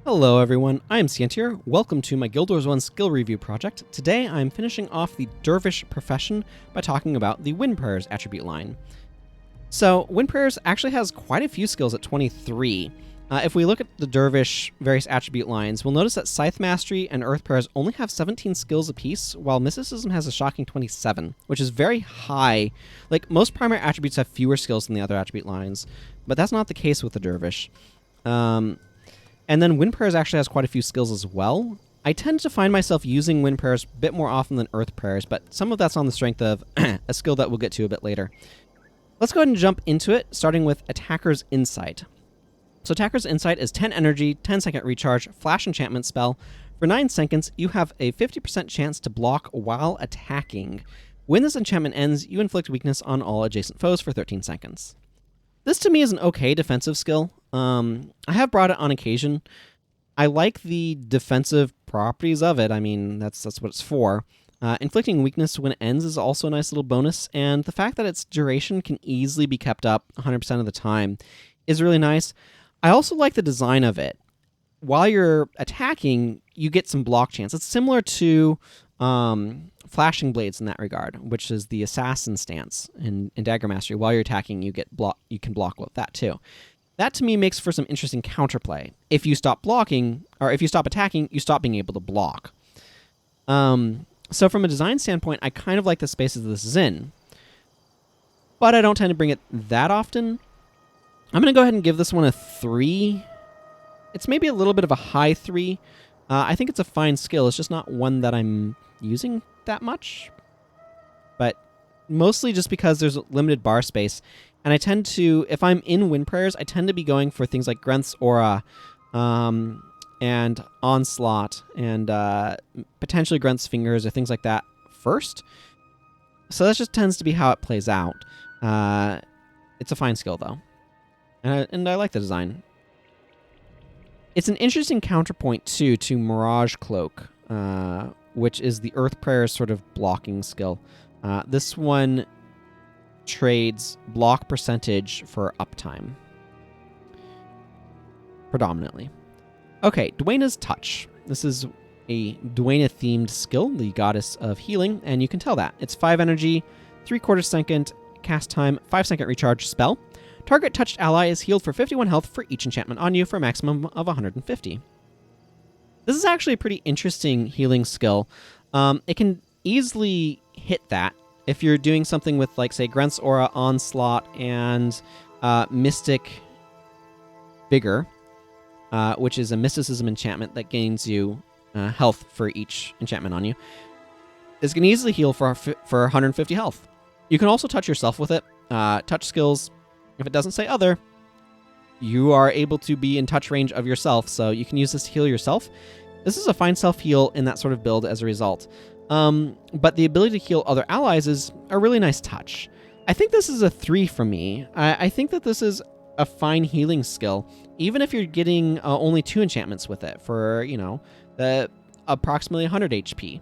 Hello everyone, I'm Signets here. Welcome to my Guild Wars 1 skill review project. Today I'm finishing off the Dervish profession by talking about the Wind Prayers attribute line. So Wind Prayers actually has quite a few skills at 23. If we look at the Dervish various attribute lines, we'll notice that Scythe Mastery and Earth Prayers only have 17 skills apiece, while Mysticism has a shocking 27, which is very high. Like, most primary attributes have fewer skills than the other attribute lines, but that's not the case with the Dervish. And then Wind Prayers actually has quite a few skills as well. I tend to find myself using Wind Prayers a bit more often than Earth Prayers, but some of that's on the strength of a skill that we'll get to a bit later. Let's go ahead and jump into it, starting with Attacker's Insight. So Attacker's Insight is 10 energy, 10-second recharge, flash enchantment spell. For 9 seconds, you have a 50% chance to block while attacking. When this enchantment ends, you inflict weakness on all adjacent foes for 13 seconds. This to me is an okay defensive skill. I have brought it on occasion. I like the defensive properties of it. I mean, that's what it's for. Inflicting weakness when it ends is also a nice little bonus, and the fact that its duration can easily be kept up 100% of the time is really nice. I also like the design of it. While you're attacking, you get some block chance. It's similar to Flashing Blades in that regard, which is the assassin stance in Dagger Mastery. While you're attacking, you can block with that too. That to me makes for some interesting counterplay. If you stop blocking, or if you stop attacking, you stop being able to block. So from a design standpoint, I kind of like the spaces this is in, but I don't tend to bring it that often. I'm going to go ahead and give this one a 3. It's maybe a little bit of a high 3. I think it's a fine skill. It's just not one that I'm using that much, but mostly just because there's limited bar space. And I tend to, if I'm in Wind Prayers, I tend to be going for things like Grenth's Aura and Onslaught and potentially Grenth's Fingers or things like that first. So that just tends to be how it plays out. It's a fine skill, though. And I like the design. It's an interesting counterpoint, too, to Mirage Cloak, which is the Earth Prayer's sort of blocking skill. This one trades block percentage for uptime, predominantly. Okay, Dwayna's Touch. This is a Dwayna-themed skill, the goddess of healing, and you can tell that. It's 5 energy, 3/4 second cast time, 5-second recharge spell. Target touched ally is healed for 51 health for each enchantment on you for a maximum of 150. This is actually a pretty interesting healing skill. It can easily hit that if you're doing something with, like, say, Grenth's Aura, Onslaught, and Mystic Vigor, which is a Mysticism enchantment that gains you health for each enchantment on you. This can easily heal for 150 health. You can also touch yourself with it. Touch skills, if it doesn't say other, you are able to be in touch range of yourself, so you can use this to heal yourself. This is a fine self-heal in that sort of build as a result. But the ability to heal other allies is a really nice touch. I think this is a 3 from me. I think that this is a fine healing skill, even if you're getting only 2 enchantments with it for, approximately 100 HP.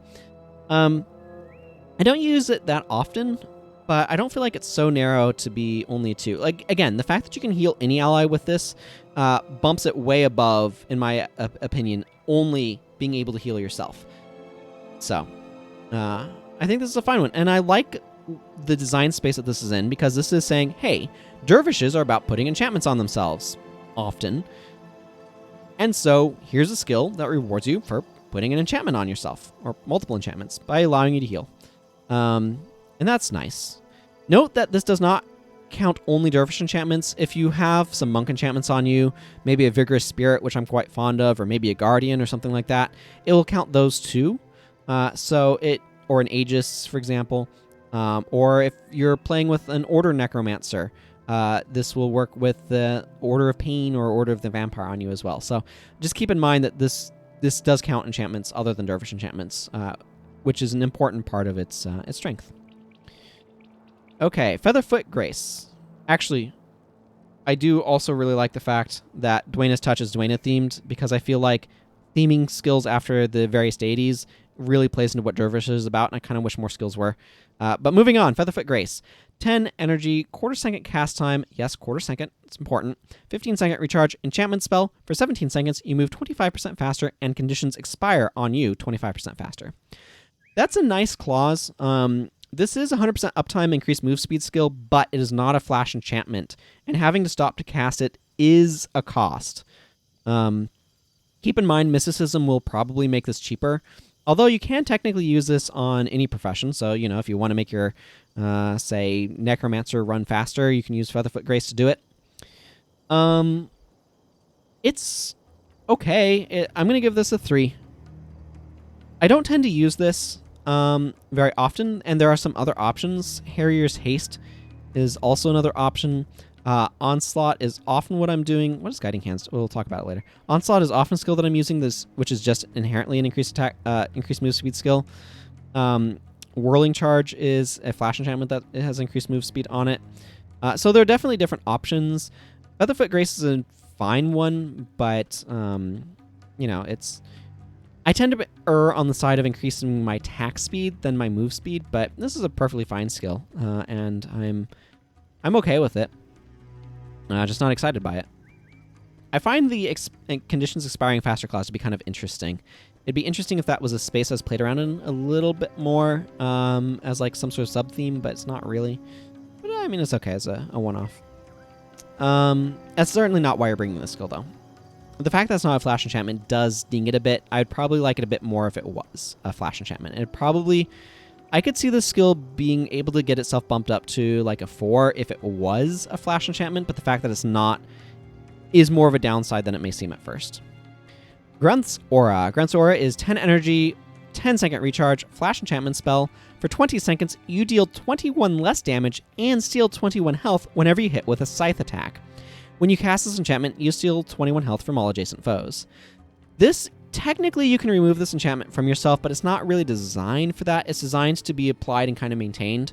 I don't use it that often, but I don't feel like it's so narrow to be only 2. Like, again, the fact that you can heal any ally with this bumps it way above, in my opinion, only being able to heal yourself. So, I think this is a fine one. And I like the design space that this is in, because this is saying, hey, dervishes are about putting enchantments on themselves, often. And so, here's a skill that rewards you for putting an enchantment on yourself, or multiple enchantments, by allowing you to heal. And that's nice. Note that this does not count only dervish enchantments. If you have some monk enchantments on you, maybe a vigorous spirit, which I'm quite fond of, or maybe a guardian or something like that, it will count those too. Or an Aegis, for example. Or if you're playing with an Order Necromancer, this will work with the Order of Pain or Order of the Vampire on you as well. So just keep in mind that this does count enchantments other than dervish enchantments, which is an important part of its strength. Okay, Featherfoot Grace. Actually, I do also really like the fact that Dwayna's Touch is Dwayna-themed, because I feel like theming skills after the various deities really plays into what Dervish is about, and I kind of wish more skills were. But moving on, Featherfoot Grace. 10 energy, quarter second cast time. Yes, quarter second. It's important. 15-second recharge enchantment spell. For 17 seconds, you move 25% faster, and conditions expire on you 25% faster. That's a nice clause. This is 100% uptime increased move speed skill, but it is not a flash enchantment, and having to stop to cast it is a cost. Keep in mind, mysticism will probably make this cheaper, although you can technically use this on any profession. So, if you want to make your, say, necromancer run faster, you can use Featherfoot Grace to do it. It's okay. I'm going to give this a 3. I don't tend to use this very often, and there are some other options. Harrier's Haste is also another option. Onslaught is often what I'm doing. What is Guiding Hands? We'll talk about it later. Onslaught is often a skill that I'm using, this, which is just inherently an increased attack, increased move speed skill. Whirling Charge is a flash enchantment that it has increased move speed on it. So there are definitely different options. Featherfoot Grace is a fine one, but it's. I tend to err on the side of increasing my attack speed than my move speed, but this is a perfectly fine skill, and I'm okay with it. Just not excited by it. I find the conditions expiring faster clause to be kind of interesting. It'd be interesting if that was a space I was played around in a little bit more as like some sort of sub-theme, but it's not really. But I mean, it's okay as a one-off. That's certainly not why you're bringing this skill, though. The fact that it's not a flash enchantment does ding it a bit. I'd probably like it a bit more if it was a flash enchantment. I could see this skill being able to get itself bumped up to like a 4 if it was a flash enchantment, but the fact that it's not is more of a downside than it may seem at first. Grunt's Aura. Grunt's Aura is 10 energy, 10-second recharge, flash enchantment spell. For 20 seconds, you deal 21 less damage and steal 21 health whenever you hit with a scythe attack. When you cast this enchantment, you steal 21 health from all adjacent foes. Technically, you can remove this enchantment from yourself, but it's not really designed for that. It's designed to be applied and kind of maintained.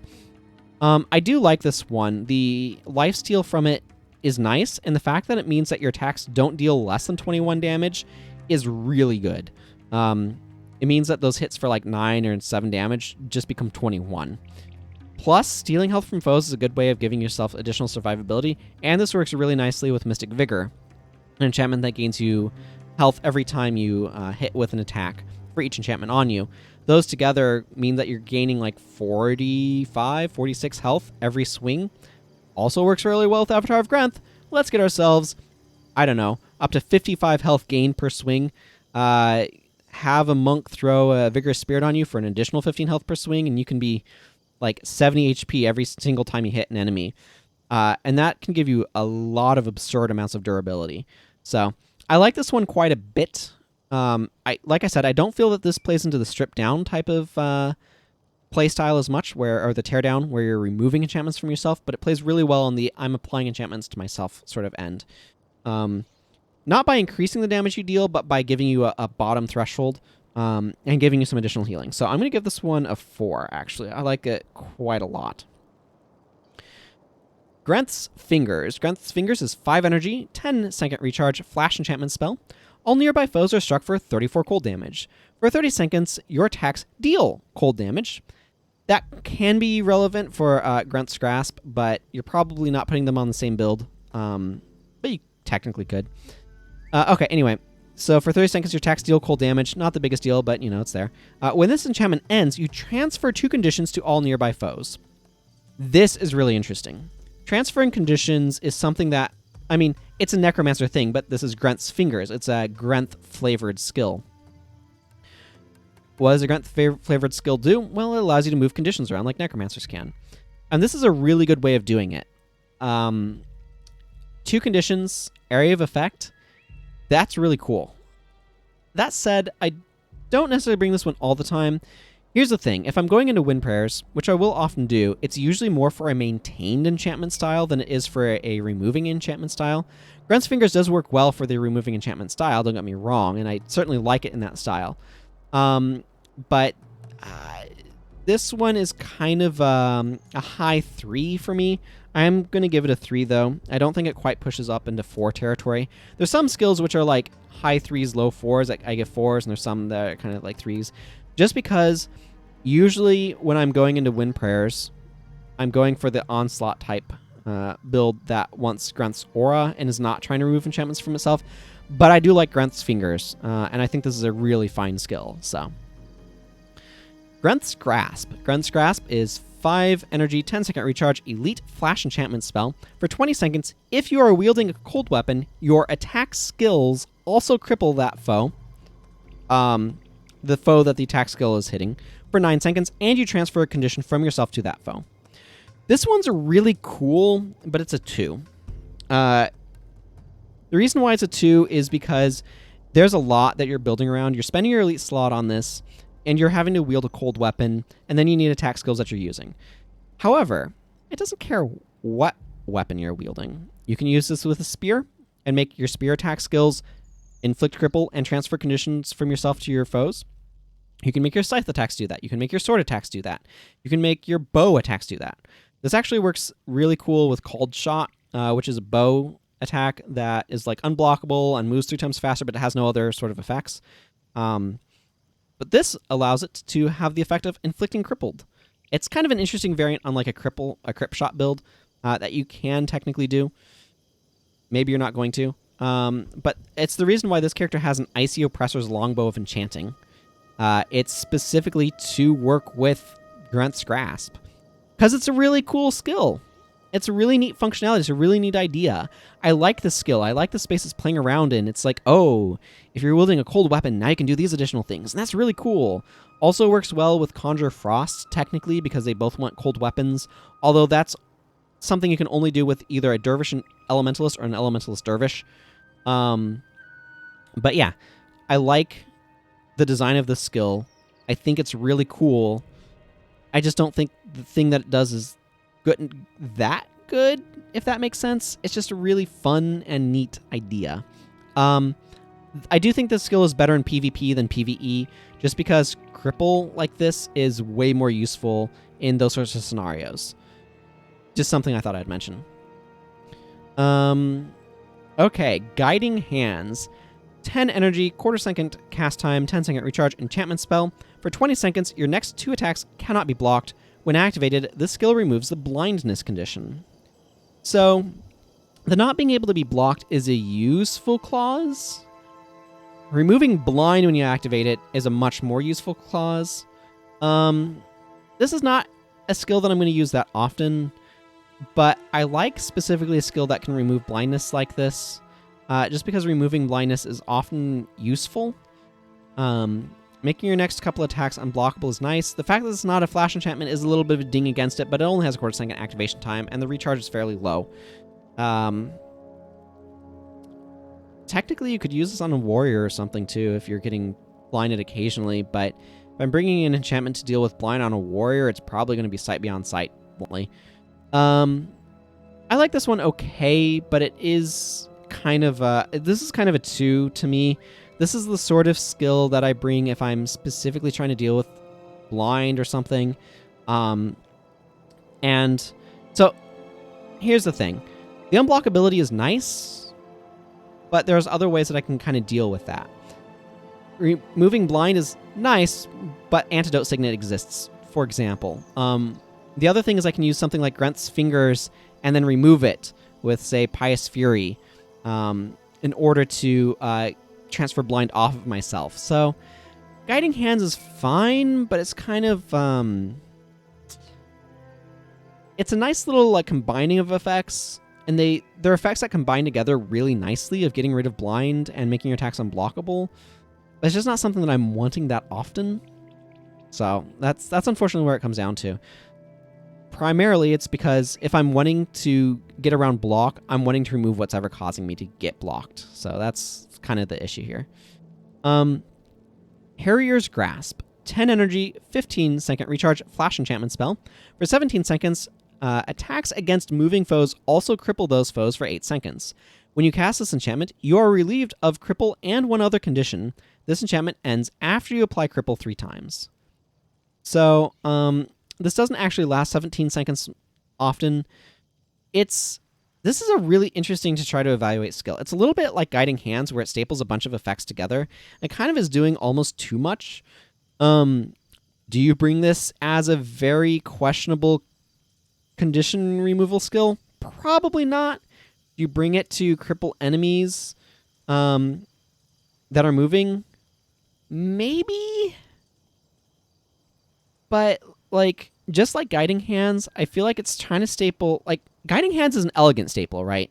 I do like this one. The lifesteal from it is nice, and the fact that it means that your attacks don't deal less than 21 damage is really good. It means that those hits for like 9 or 7 damage just become 21. Plus, stealing health from foes is a good way of giving yourself additional survivability, and this works really nicely with Mystic Vigor, an enchantment that gains you health every time you hit with an attack for each enchantment on you. Those together mean that you're gaining like 45, 46 health every swing. Also works really well with Avatar of Grenth. Let's get ourselves, I don't know, up to 55 health gain per swing. Have a monk throw a Vigorous Spirit on you for an additional 15 health per swing, and you can be like 70 HP every single time you hit an enemy. And that can give you a lot of absurd amounts of durability. So I like this one quite a bit. Like I said, I don't feel that this plays into the strip down type of play style as much, or the tear down, where you're removing enchantments from yourself, but it plays really well on the I'm applying enchantments to myself sort of end. Not by increasing the damage you deal, but by giving you a bottom threshold and giving you some additional healing. So I'm going to give this one a 4, actually. I like it quite a lot. Grenth's Fingers. Grenth's Fingers is 5 energy, 10-second recharge, flash enchantment spell. All nearby foes are struck for 34 cold damage. For 30 seconds, your attacks deal cold damage. That can be relevant for Grenth's Grasp, but you're probably not putting them on the same build. But you technically could. Okay, anyway. So for 30 seconds, your attacks deal cold damage. Not the biggest deal, but, it's there. When this enchantment ends, you transfer 2 conditions to all nearby foes. This is really interesting. Transferring conditions is something that, it's a Necromancer thing, but this is Grenth's Fingers. It's a Grenth-flavored skill. What does a Grenth-flavored skill do? Well, it allows you to move conditions around like Necromancers can. And this is a really good way of doing it. 2 conditions, area of effect. That's really cool. That said, I don't necessarily bring this one all the time. Here's the thing. If I'm going into Wind Prayers, which I will often do, it's usually more for a maintained enchantment style than it is for a removing enchantment style. Grenth's Fingers does work well for the removing enchantment style, don't get me wrong, and I certainly like it in that style. But this one is kind of a high 3 for me. I'm going to give it a 3, though. I don't think it quite pushes up into 4 territory. There's some skills which are like high 3s, low 4s. Like I give 4s, and there's some that are kind of like 3s. Just because usually when I'm going into Wind Prayers, I'm going for the Onslaught type build that wants Grunth's Aura and is not trying to remove enchantments from itself. But I do like Grunth's Fingers, and I think this is a really fine skill. So, Grunth's Grasp. Grunth's Grasp is 5 energy, 10-second recharge, elite flash enchantment spell. For 20 seconds, if you are wielding a cold weapon, your attack skills also cripple that foe. The foe that the attack skill is hitting for 9 seconds, and you transfer a condition from yourself to that foe. This one's really cool, but it's a 2. The reason why it's a 2 is because there's a lot that you're building around. You're spending your elite slot on this, and you're having to wield a cold weapon, and then you need attack skills that you're using. However, it doesn't care what weapon you're wielding. You can use this with a spear and make your spear attack skills inflict cripple and transfer conditions from yourself to your foes. You can make your scythe attacks do that. You can make your sword attacks do that. You can make your bow attacks do that. This actually works really cool with Called Shot, which is a bow attack that is like unblockable and moves 3 times faster, but it has no other sort of effects. But this allows it to have the effect of inflicting crippled. It's kind of an interesting variant on like a crip shot build that you can technically do. Maybe you're not going to. But it's the reason why this character has an Icy Oppressor's Longbow of Enchanting. It's specifically to work with Grunth's Grasp, because it's a really cool skill. It's a really neat functionality. It's a really neat idea. I like the skill. I like the space it's playing around in. It's like, oh, if you're wielding a cold weapon, now you can do these additional things. And that's really cool. Also works well with Conjure Frost, technically, because they both want cold weapons. Although that's something you can only do with either a Dervish Elementalist or an Elementalist Dervish. But yeah, I like the design of this skill. I think it's really cool. I just don't think the thing that it does is that good, if that makes sense. It's just a really fun and neat idea. I do think this skill is better in PvP than PvE, just because cripple like this is way more useful in those sorts of scenarios. Just something I thought I'd mention. Okay, Guiding Hands. 10 energy, quarter-second cast time, 10-second recharge, enchantment spell. For 20 seconds, your next 2 attacks cannot be blocked. When activated, this skill removes the blindness condition. So, the not being able to be blocked is a useful clause. Removing blind when you activate it is a much more useful clause. This is not a skill that I'm going to use that often, but I like specifically a skill that can remove blindness like this, just because removing blindness is often useful. Making your next couple attacks unblockable is nice. The fact that it's not a flash enchantment is a little bit of a ding against it, but it only has a quarter-second activation time, and the recharge is fairly low. Technically, you could use this on a warrior or something, too, if you're getting blinded occasionally, but if I'm bringing in enchantment to deal with blind on a warrior, it's probably going to be sight beyond sight, bluntly. I like this one okay, but it is kind of this is kind of a 2 to me. This is the sort of skill that I bring if I'm specifically trying to deal with blind or something. And so here's the thing. The unblockability is nice, but there's other ways that I can kind of deal with that. Removing blind is nice, but Antidote Signet exists, for example. The other thing is I can use something like Grunth's Fingers and then remove it with, say, Pious Fury in order to transfer blind off of myself. So Guiding Hands is fine, but it's kind of it's a nice little like combining of effects, and they're effects that combine together really nicely of getting rid of blind and making your attacks unblockable. But it's just not something that I'm wanting that often. So that's unfortunately where it comes down to. Primarily, it's because if I'm wanting to get around block, I'm wanting to remove what's ever causing me to get blocked. So that's kind of the issue here. Harrier's Grasp. 10 energy, 15-second recharge, flash enchantment spell. For 17 seconds, attacks against moving foes also cripple those foes for 8 seconds. When you cast this enchantment, you are relieved of cripple and one other condition. This enchantment ends after you apply cripple 3 times. So, this doesn't actually last 17 seconds often. This is a really interesting to try to evaluate skill. It's a little bit like Guiding Hands, where it staples a bunch of effects together. It kind of is doing almost too much. Do you bring this as a very questionable condition removal skill? Probably not. You bring it to cripple enemies that are moving? Maybe? But, like, just like Guiding Hands, I feel like it's trying to staple... Like, Guiding Hands is an elegant staple, right?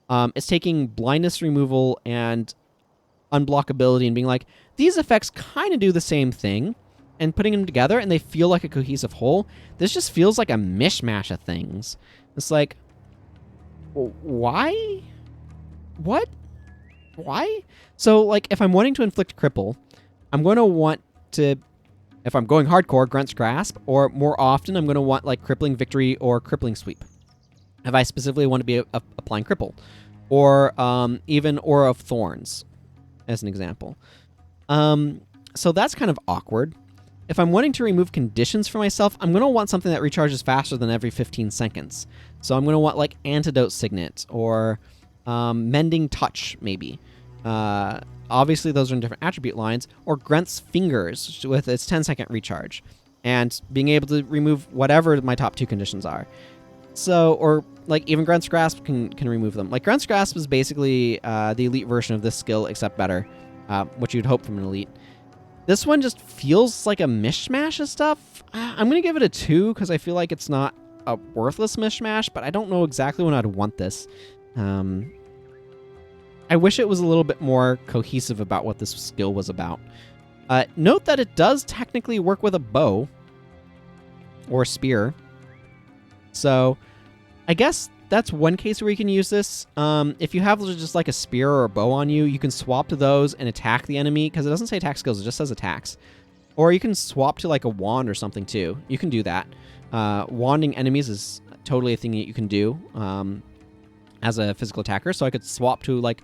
It's taking blindness removal and unblockability and being like, these effects kind of do the same thing, and putting them together, and they feel like a cohesive whole. This just feels like a mishmash of things. It's like, why? What? Why? So, like, if I'm wanting to inflict cripple, I'm going to want to, if I'm going hardcore, Grunt's Grasp, or more often, I'm going to want, like, Crippling Victory or Crippling Sweep. If I specifically want to be applying cripple. Or even Aura of Thorns, as an example. So that's kind of awkward. If I'm wanting to remove conditions for myself, I'm going to want something that recharges faster than every 15 seconds. So I'm going to want, like, Antidote Signet or Mending Touch, maybe. Obviously, those are in different attribute lines. Or Grunt's Fingers with its 10-second recharge. And being able to remove whatever my top 2 conditions are. So, or, like, even Grunt's Grasp can remove them. Like, Grunt's Grasp is basically the elite version of this skill, except better. What you'd hope from an elite. This one just feels like a mishmash of stuff. I'm going to give it a 2 because I feel like it's not a worthless mishmash, but I don't know exactly when I'd want this. I wish it was a little bit more cohesive about what this skill was about. Note that it does technically work with a bow or spear. So I guess that's one case where you can use this. If you have just like a spear or a bow on you, you can swap to those and attack the enemy, because it doesn't say attack skills, it just says attacks. Or you can swap to like a wand or something too. You can do that. Wanding enemies is totally a thing that you can do as a physical attacker. So I could swap to like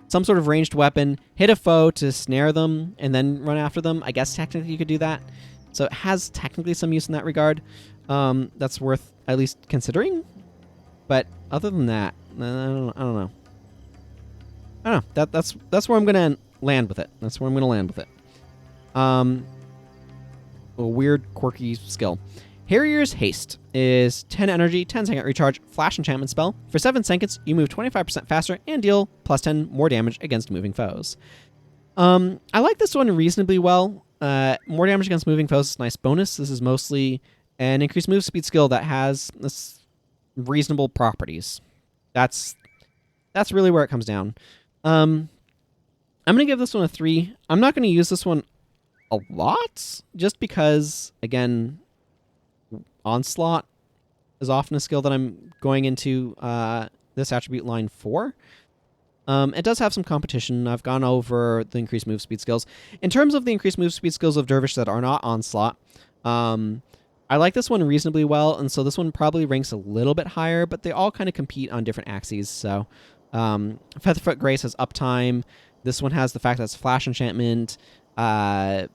some sort of ranged weapon, hit a foe to snare them, and then run after them. I guess technically you could do that. So it has technically some use in that regard. That's worth at least considering. But other than that, I don't know. I don't know. That's where I'm gonna land with it. That's where I'm gonna land with it. A weird, quirky skill. Harrier's Haste is 10 energy, 10-second recharge, flash enchantment spell. For 7 seconds, you move 25% faster and deal plus 10 more damage against moving foes. I like this one reasonably well. More damage against moving foes is a nice bonus. This is mostly an increased move speed skill that has this reasonable properties. That's really where it comes down. I'm going to give this one a 3. I'm not going to use this one a lot, just because, again, Onslaught is often a skill that I'm going into this attribute line for. It does have some competition. I've gone over the increased move speed skills. In terms of the increased move speed skills of Dervish that are not Onslaught, I like this one reasonably well, and so this one probably ranks a little bit higher, but they all kind of compete on different axes. So Featherfoot Grace has uptime. This one has the fact that it's flash enchantment, and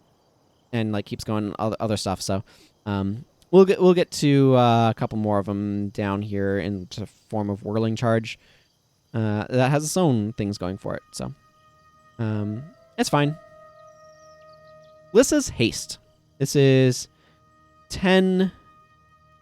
like keeps going other stuff. So we'll get to a couple more of them down here in the form of Whirling Charge. That has its own things going for it, so it's fine. Lissa's Haste. This is 10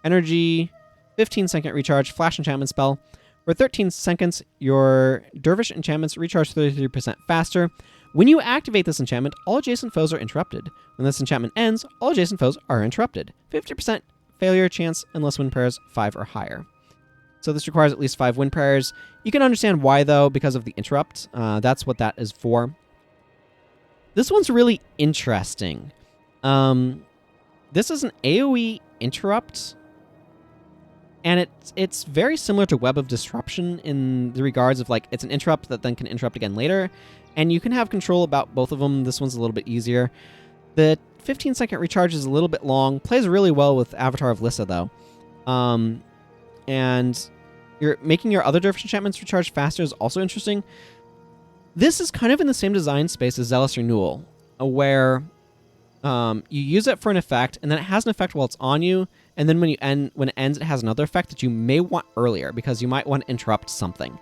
energy, 15-second recharge, flash enchantment spell. For 13 seconds, your Dervish enchantments recharge 33% faster. When you activate this enchantment, all adjacent foes are interrupted. When this enchantment ends, all adjacent foes are interrupted. 50% failure chance unless wind prayers 5 or higher. So this requires at least 5 wind prayers. You can understand why, though, because of the interrupt. That's what that is for. This one's really interesting. This is an AoE interrupt, and it's very similar to Web of Disruption in the regards of, like, it's an interrupt that then can interrupt again later, and you can have control about both of them. This one's a little bit easier. The 15-second recharge is a little bit long. Plays really well with Avatar of Lissa, though. And you're making your other Dervish enchantments recharge faster is also interesting. This is kind of in the same design space as Zealous Renewal, where you use it for an effect, and then it has an effect while it's on you, and then when it ends, it has another effect that you may want earlier, because you might want to interrupt something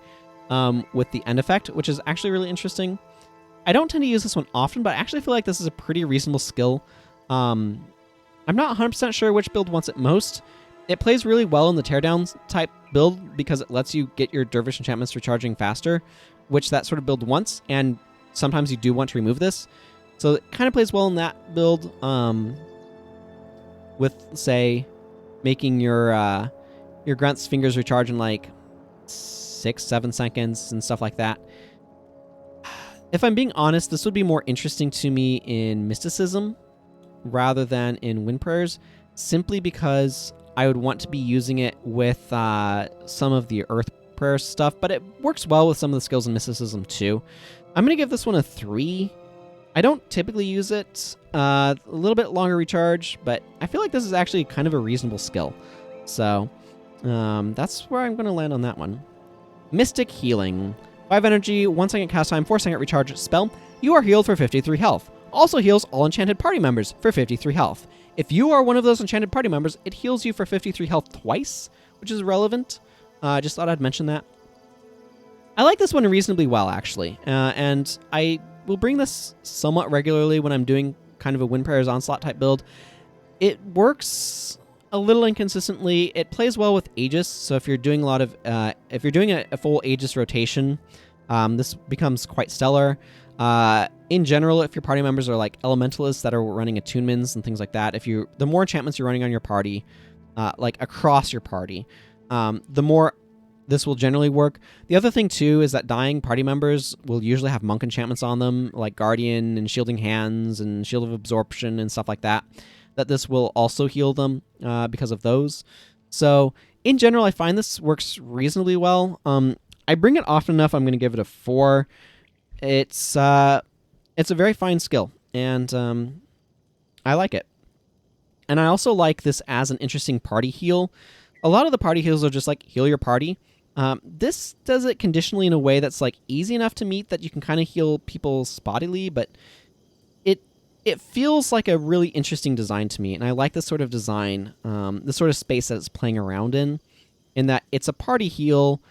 with the end effect, which is actually really interesting. I don't tend to use this one often, but I actually feel like this is a pretty reasonable skill. I'm not 100% sure which build wants it most. It plays really well in the teardown type build because it lets you get your Dervish enchantments recharging faster, which that sort of build once, and sometimes you do want to remove this. So it kind of plays well in that build with, say, making your Grunt's fingers recharge in like 6-7 seconds and stuff like that. If I'm being honest, this would be more interesting to me in Mysticism rather than in Wind Prayers, simply because I would want to be using it with some of the Earth Prayer stuff, but it works well with some of the skills in Mysticism too. I'm going to give this one a 3. I don't typically use it. A little bit longer recharge, but I feel like this is actually kind of a reasonable skill. So that's where I'm going to land on that one. Mystic Healing. 5 energy, 1 second cast time, 4 second recharge spell. You are healed for 53 health. Also heals all enchanted party members for 53 health. If you are one of those enchanted party members, it heals you for 53 health twice, which is relevant. Just thought I'd mention that. I like this one reasonably well, actually, and I will bring this somewhat regularly when I'm doing kind of a Wind Prayers Onslaught type build. It works a little inconsistently. It plays well with Aegis, so if you're doing a lot of, if you're doing a full Aegis rotation, this becomes quite stellar. In general, if your party members are like elementalists that are running attunements and things like that, the more enchantments you're running on your party, like across your party, the more this will generally work. The other thing too is that dying party members will usually have monk enchantments on them, like Guardian and Shielding Hands and Shield of Absorption and stuff like that, that this will also heal them because of those. So in general, I find this works reasonably well. I bring it often enough, I'm going to give it a 4. It's a very fine skill, and I like it. And I also like this as an interesting party heal. A lot of the party heals are just like, heal your party. This does it conditionally in a way that's like easy enough to meet that you can kind of heal people spottily, but it feels like a really interesting design to me, and I like this sort of design, this sort of space that it's playing around in that it's a party heal,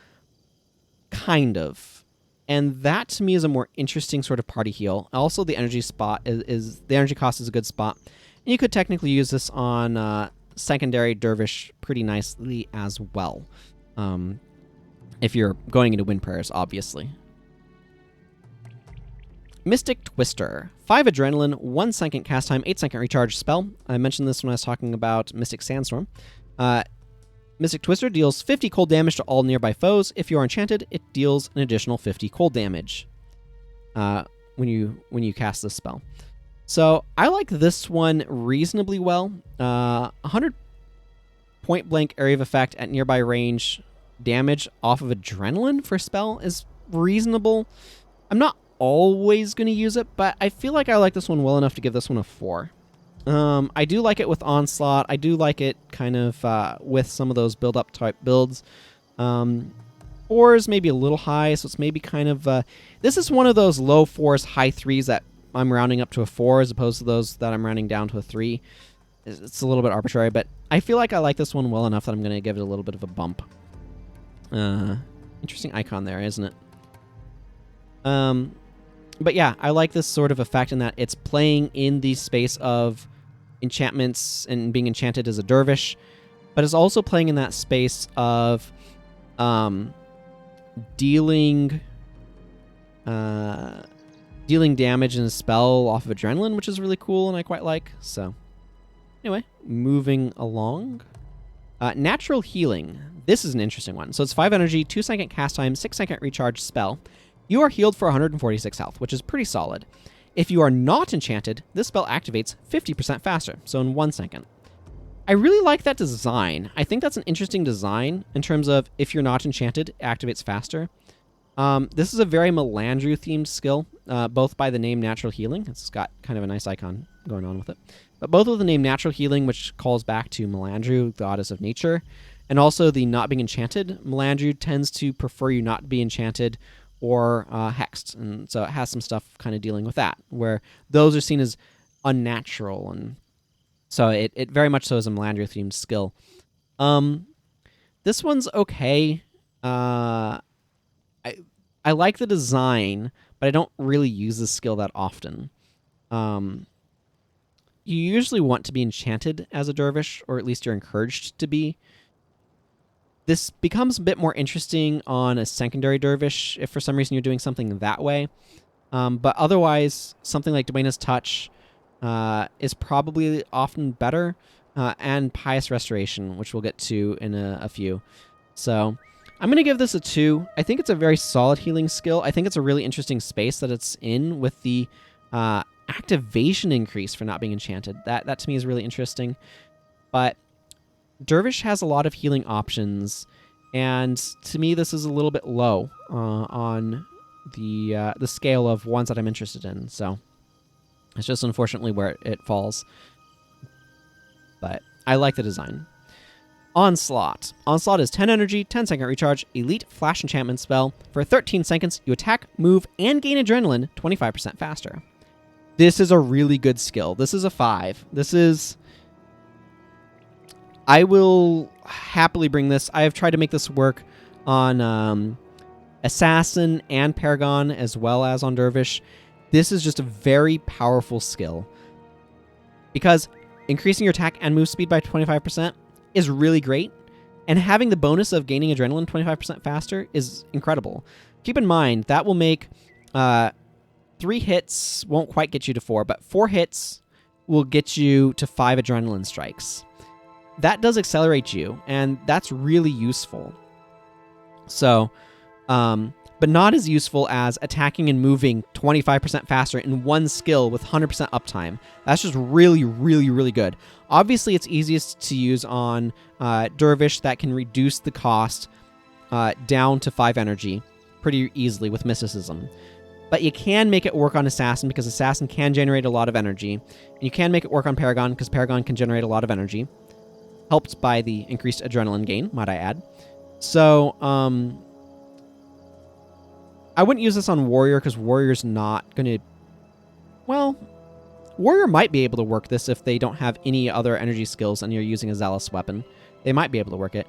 kind of. And that to me is a more interesting sort of party heal. Also, the energy spot is the energy cost is a good spot. And you could technically use this on secondary Dervish pretty nicely as well. If you're going into Wind Prayers, obviously. Mystic Twister. 5 adrenaline, 1 second cast time, 8 second recharge spell. I mentioned this when I was talking about Mystic Sandstorm. Mystic Twister deals 50 cold damage to all nearby foes. If you are enchanted, it deals an additional 50 cold damage when you cast this spell. So I like this one reasonably well. 100 point blank area of effect at nearby range damage off of adrenaline for a spell is reasonable. I'm not always going to use it, but I feel like I like this one well enough to give this one a 4. I do like it with Onslaught. I do like it kind of with some of those build-up type builds. 4 is maybe a little high, so it's maybe kind of... this is one of those low 4s, high 3s that I'm rounding up to a 4 as opposed to those that I'm rounding down to a 3. It's a little bit arbitrary, but I feel like I like this one well enough that I'm going to give it a little bit of a bump. Interesting icon there, isn't it? But yeah, I like this sort of effect in that it's playing in the space of enchantments and being enchanted as a dervish, but it's also playing in that space of dealing damage in a spell off of adrenaline, which is really cool and I quite like. So anyway, moving along. Natural Healing. This is an interesting one. So it's 5 energy, 2 second cast time, 6 second recharge spell. You are healed for 146 health, which is pretty solid. If you are not enchanted, this spell activates 50% faster, so in 1 second. I really like that design. I think that's an interesting design in terms of if you're not enchanted, it activates faster. This is a very Melandru-themed skill, both by the name Natural Healing. It's got kind of a nice icon going on with it. But both with the name Natural Healing, which calls back to Melandru, goddess of nature, and also the not being enchanted. Melandru tends to prefer you not be enchanted or hexed, and so it has some stuff kind of dealing with that, where those are seen as unnatural, and so it very much so is a Melandru-themed skill. This one's okay. I like the design, but I don't really use this skill that often. you usually want to be enchanted as a dervish, or at least you're encouraged to be. This becomes a bit more interesting on a secondary dervish if for some reason you're doing something that way. But otherwise, something like Dwayna's Touch is probably often better, and Pious Restoration, which we'll get to in a few. So I'm going to give this a 2. I think it's a very solid healing skill. I think it's a really interesting space that it's in with the activation increase for not being enchanted. That to me is really interesting. But Dervish has a lot of healing options, and to me this is a little bit low on the scale of ones that I'm interested in. So it's just unfortunately where it falls. But I like the design. Onslaught. Onslaught is 10 energy, 10-second recharge, elite flash enchantment spell. For 13 seconds, you attack, move, and gain adrenaline 25% faster. This is a really good skill. This is a 5. This is... I will happily bring this. I have tried to make this work on Assassin and Paragon, as well as on Dervish. This is just a very powerful skill, because increasing your attack and move speed by 25% is really great, and having the bonus of gaining adrenaline 25% faster is incredible. Keep in mind, that will make 3 hits won't quite get you to 4, but 4 hits will get you to 5 adrenaline strikes. That does accelerate you, and that's really useful. So, but not as useful as attacking and moving 25% faster in one skill with 100% uptime. That's just really, really, really good. Obviously, it's easiest to use on Dervish that can reduce the cost down to 5 energy pretty easily with Mysticism. But you can make it work on Assassin, because Assassin can generate a lot of energy. And you can make it work on Paragon, because Paragon can generate a lot of energy. Helped by the increased adrenaline gain, might I add. So, I wouldn't use this on Warrior, because Warrior's not going to... Well, Warrior might be able to work this if they don't have any other energy skills and you're using a Zealous weapon. They might be able to work it.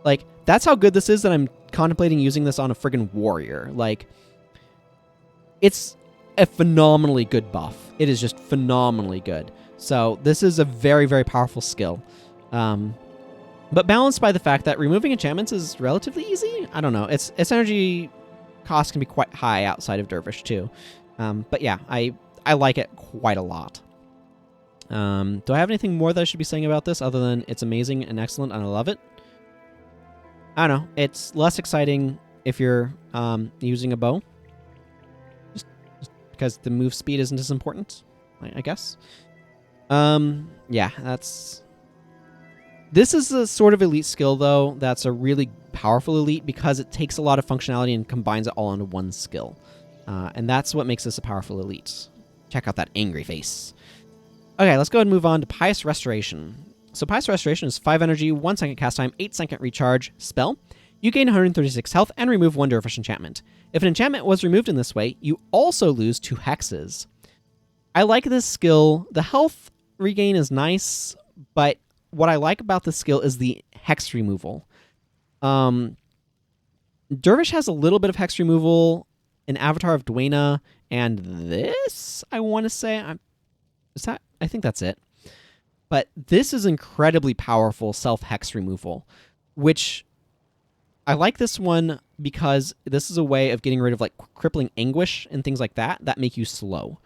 Like, that's how good this is that I'm contemplating using this on a friggin' Warrior. Like, it's a phenomenally good buff. It is just phenomenally good. So, this is a very, very powerful skill. But balanced by the fact that removing enchantments is relatively easy. I don't know. Its energy cost can be quite high outside of Dervish too. But yeah, I like it quite a lot. Do I have anything more that I should be saying about this other than it's amazing and excellent and I love it? I don't know. It's less exciting if you're using a bow. Just because the move speed isn't as important, I guess. Yeah, that's... This is a sort of elite skill, though, that's a really powerful elite because it takes a lot of functionality and combines it all into one skill. And that's what makes this a powerful elite. Check out that angry face. Okay, let's go ahead and move on to Pious Restoration. So Pious Restoration is 5 energy, 1 second cast time, 8-second recharge spell. You gain 136 health and remove 1 Dervish enchantment. If an enchantment was removed in this way, you also lose 2 hexes. I like this skill. The health regain is nice, but what I like about this skill is the hex removal. Dervish has a little bit of hex removal in Avatar of Dwayna, and this, I want to say, I think that's it. But this is incredibly powerful self-hex removal, which I like this one because this is a way of getting rid of like crippling anguish and things like that make you slow.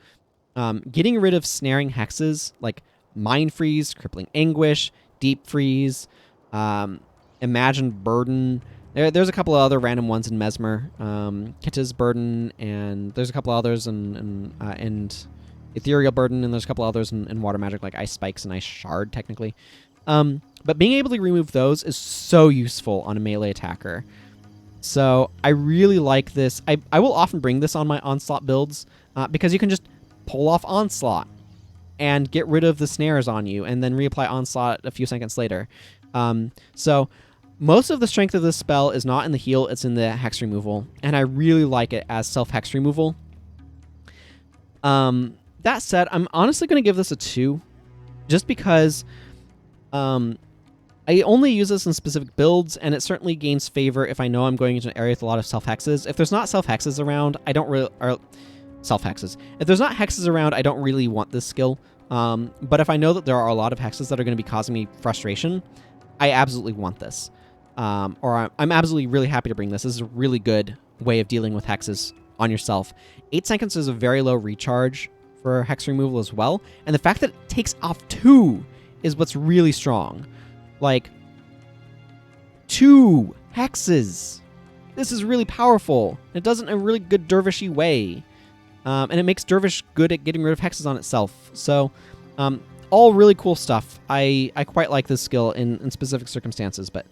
Getting rid of snaring hexes like Mind Freeze, Crippling Anguish, Deep Freeze, Imagined Burden. There's a couple of other random ones in Mesmer. Kitta's Burden, and there's a couple others and Ethereal Burden, and there's a couple others in Water Magic, like Ice Spikes and Ice Shard, technically. But being able to remove those is so useful on a melee attacker. So I really like this. I will often bring this on my Onslaught builds, because you can just pull off Onslaught and get rid of the snares on you, and then reapply Onslaught a few seconds later. So most of the strength of this spell is not in the heal, it's in the hex removal, and I really like it as self-hex removal. That said, I'm honestly going to give this a 2, just because I only use this in specific builds, and it certainly gains favor if I know I'm going into an area with a lot of self-hexes. If there's not self-hexes around, I don't really... Self-hexes. If there's not hexes around, I don't really want this skill. But if I know that there are a lot of hexes that are going to be causing me frustration, I absolutely want this. Or I'm absolutely really happy to bring this. This is a really good way of dealing with hexes on yourself. 8 seconds is a very low recharge for hex removal as well. And the fact that it takes off 2 is what's really strong. Like, 2 hexes. This is really powerful. It does it in a really good Dervishy way. And it makes Dervish good at getting rid of hexes on itself. So, all really cool stuff. I quite like this skill in specific circumstances, but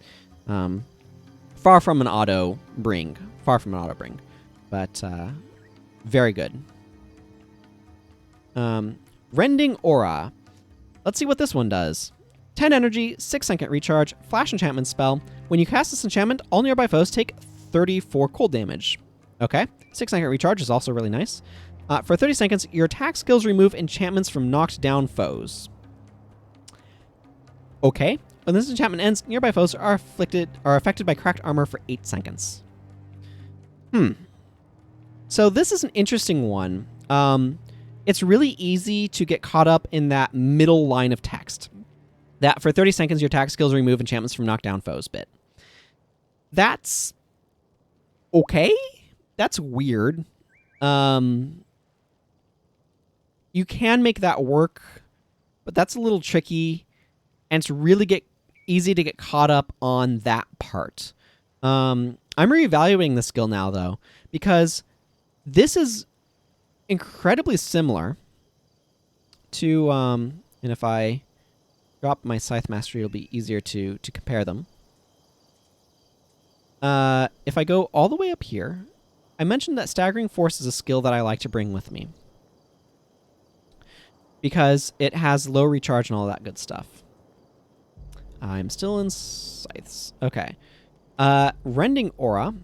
far from an auto bring. Far from an auto bring. But very good. Rending Aura. Let's see what this one does. 10 energy, 6 second recharge, flash enchantment spell. When you cast this enchantment, all nearby foes take 34 cold damage. Okay. 6 second recharge is also really nice. For 30 seconds, your attack skills remove enchantments from knocked down foes. Okay. When this enchantment ends, nearby foes are affected by cracked armor for 8 seconds. So this is an interesting one. It's really easy to get caught up in that middle line of text. That for 30 seconds, your attack skills remove enchantments from knockdown foes bit. That's okay. That's weird. You can make that work, but that's a little tricky, and it's really easy to get caught up on that part. I'm reevaluating the skill now, though, because this is incredibly similar to, and if I drop my Scythe Mastery, it'll be easier to compare them. If I go all the way up here, I mentioned that Staggering Force is a skill that I like to bring with me, because it has low recharge and all that good stuff. I'm still in Scythes. Okay. Rending Aura.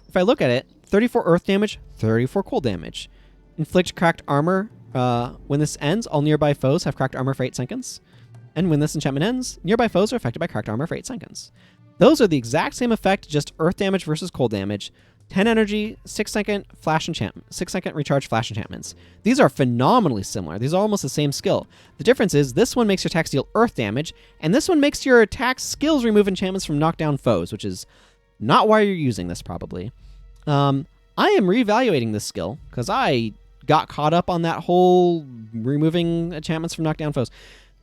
If I look at it, 34 earth damage, 34 cold damage. Inflict cracked armor. When this ends, all nearby foes have cracked armor for 8 seconds. And when this enchantment ends, nearby foes are affected by cracked armor for 8 seconds. Those are the exact same effect, just earth damage versus cold damage. 10 energy, 6 second flash enchantment, 6 second recharge flash enchantments. These are phenomenally similar. These are almost the same skill. The difference is this one makes your attacks deal earth damage, and this one makes your attack skills remove enchantments from knockdown foes, which is not why you're using this probably. I am reevaluating this skill because I got caught up on that whole removing enchantments from knockdown foes.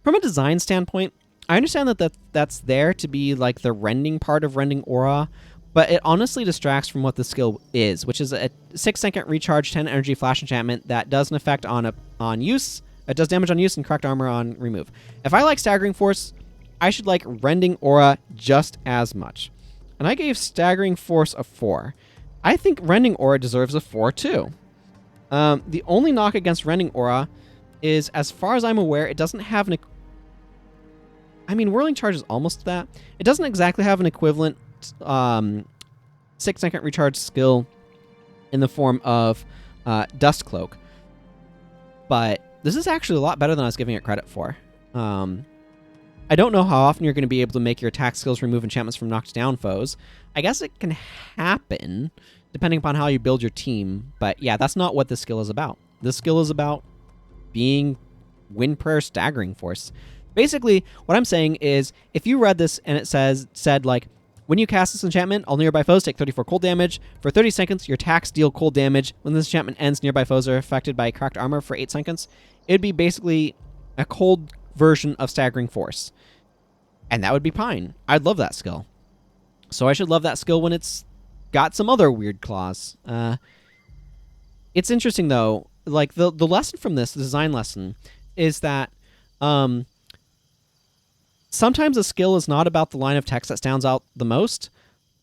From a design standpoint, I understand that's there to be like the rending part of Rending Aura, but it honestly distracts from what the skill is, which is a 6 second recharge 10 energy flash enchantment that does an effect on use. It does damage on use and cracked armor on remove. If I like Staggering Force, I should like Rending Aura just as much. And I gave Staggering Force a 4. I think Rending Aura deserves a 4 too. The only knock against Rending Aura is, as far as I'm aware, it doesn't have an... I mean, Whirling Charge is almost that. It doesn't exactly have an equivalent 6 second recharge skill in the form of Dust Cloak. But this is actually a lot better than I was giving it credit for. I don't know how often you're going to be able to make your attack skills remove enchantments from knocked down foes. I guess it can happen depending upon how you build your team. But yeah, that's not what this skill is about. This skill is about being Wind Prayer Staggering Force. Basically, what I'm saying is, if you read this and it said like, when you cast this enchantment, all nearby foes take 34 cold damage. For 30 seconds, your attacks deal cold damage. When this enchantment ends, nearby foes are affected by cracked armor for 8 seconds. It'd be basically a cold version of Staggering Force. And that would be fine. I'd love that skill. So I should love that skill when it's got some other weird claws. It's interesting, though. Like, the lesson from this, the design lesson, is that... sometimes a skill is not about the line of text that stands out the most,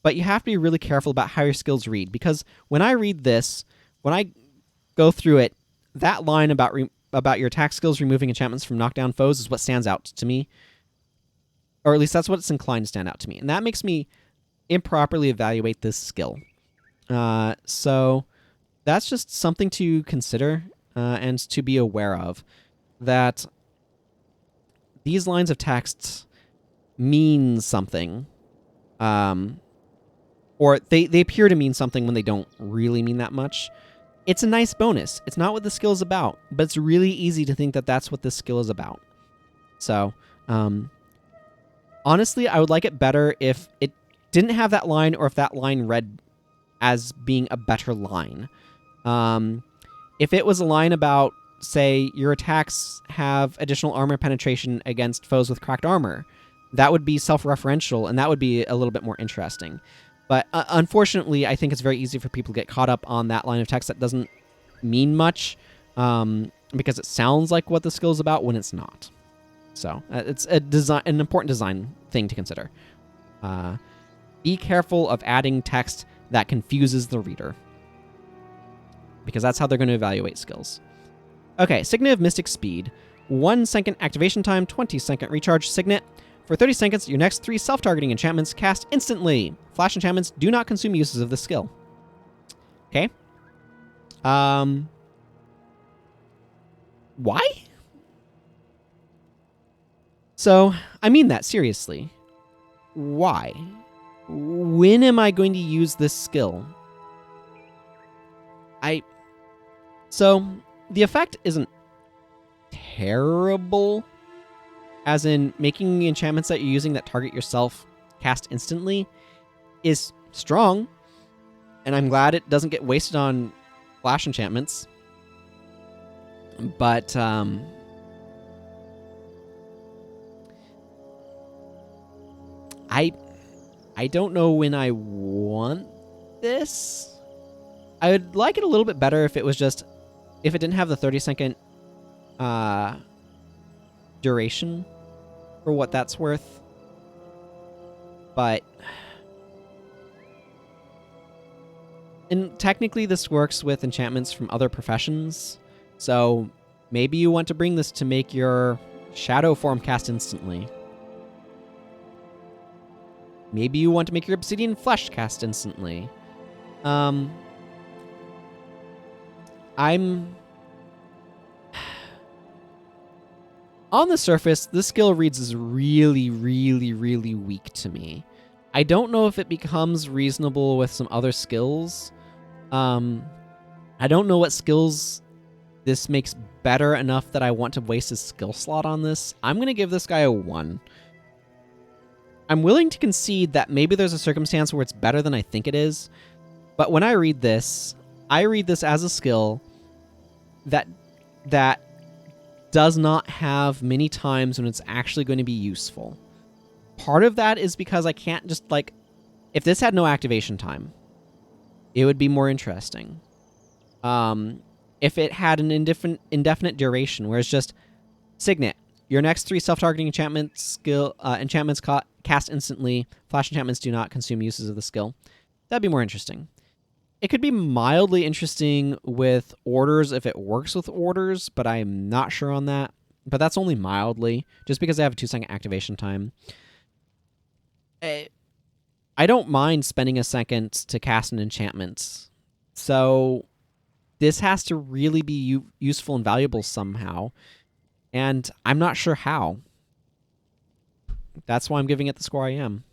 but you have to be really careful about how your skills read. Because when I read this, when I go through it, that line about your attack skills removing enchantments from knockdown foes is what stands out to me. Or at least that's what it's inclined to stand out to me. And that makes me improperly evaluate this skill. So that's just something to consider and to be aware of. That... these lines of text mean something, or they appear to mean something when they don't really mean that much. It's a nice bonus. It's not what the skill is about, but it's really easy to think that that's what this skill is about. So, honestly, I would like it better if it didn't have that line, or if that line read as being a better line. If it was a line about, say, your attacks have additional armor penetration against foes with cracked armor, that would be self-referential, and that would be a little bit more interesting. But unfortunately, I think it's very easy for people to get caught up on that line of text that doesn't mean much, because it sounds like what the skill is about when it's not. So it's an important design thing to consider. Be careful of adding text that confuses the reader, because that's how they're going to evaluate skills. Okay, Signet of Mystic Speed. 1 second activation time, 20-second recharge Signet. For 30 seconds, your next 3 self-targeting enchantments cast instantly. Flash enchantments do not consume uses of this skill. Okay. Why? So, I mean that seriously. Why? When am I going to use this skill? So, the effect isn't terrible, as in making the enchantments that you're using that target yourself cast instantly is strong, and I'm glad it doesn't get wasted on flash enchantments. But, I don't know when I want this. I would like it a little bit better if it was just, if it didn't have the 30-second duration, for what that's worth. But, and technically this works with enchantments from other professions, so maybe you want to bring this to make your shadow form cast instantly. Maybe you want to make your obsidian flesh cast instantly. On the surface, this skill reads as really, really, really weak to me. I don't know if it becomes reasonable with some other skills. I don't know what skills this makes better enough that I want to waste a skill slot on this. I'm going to give this guy a 1. I'm willing to concede that maybe there's a circumstance where it's better than I think it is, but when I read this as a skill that does not have many times when it's actually going to be useful. Part of that is because I can't just, like, if this had no activation time, it would be more interesting. If it had an indefinite duration, where it's just Signet, your next 3 self-targeting enchantments cast instantly. Flash enchantments do not consume uses of the skill. That'd be more interesting. It could be mildly interesting with orders if it works with orders, but I'm not sure on that. But that's only mildly, just because I have a 2-second activation time. I don't mind spending a second to cast an enchantment. So this has to really be useful and valuable somehow. And I'm not sure how. That's why I'm giving it the score I am.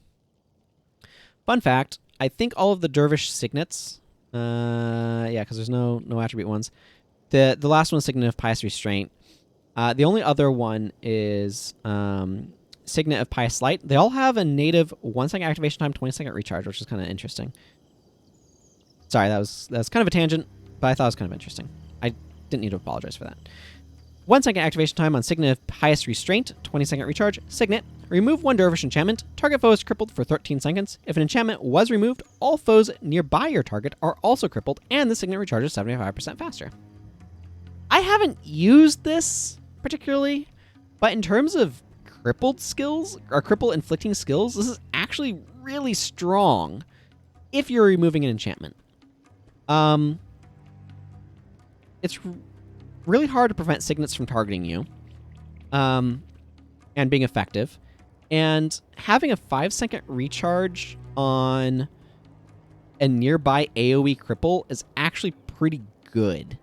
Fun fact, I think all of the Dervish Signets, yeah, because there's no attribute ones. The last one is Signet of Pious Restraint. The only other one is Signet of Pious Light. They all have a native 1-second activation time, 20-second recharge, which is kind of interesting. Sorry, that was kind of a tangent, but I thought it was kind of interesting. I didn't need to apologize for that. 1-second activation time on Signet of Pious Restraint, 20-second recharge. Signet, remove 1 Dervish enchantment. Target foe is crippled for 13 seconds. If an enchantment was removed, all foes nearby your target are also crippled, and the Signet recharges 75% faster. I haven't used this particularly, but in terms of crippled skills, or cripple inflicting skills, this is actually really strong if you're removing an enchantment. It's really hard to prevent Signets from targeting you, and being effective. And having a 5-second recharge on a nearby AoE cripple is actually pretty good.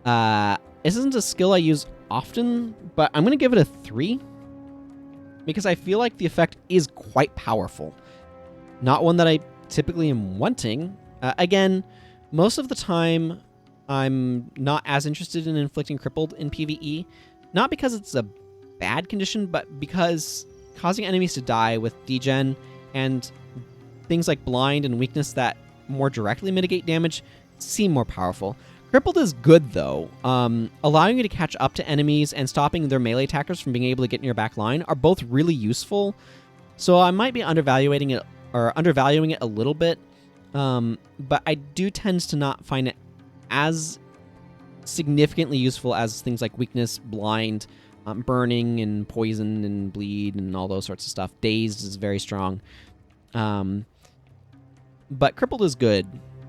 This isn't a skill I use often, but I'm going to give it a 3, because I feel like the effect is quite powerful. Not one that I typically am wanting. Again, most of the time, I'm not as interested in inflicting crippled in PvE. Not because it's a bad condition, but because causing enemies to die with degen and things like blind and weakness that more directly mitigate damage seem more powerful. Crippled is good, though. Allowing you to catch up to enemies and stopping their melee attackers from being able to get in your back line are both really useful. So I might be undervaluing it a little bit, but I do tend to not find it as significantly useful as things like weakness, blind, burning, and poison, and bleed, and all those sorts of stuff. Dazed is very strong. But crippled is good,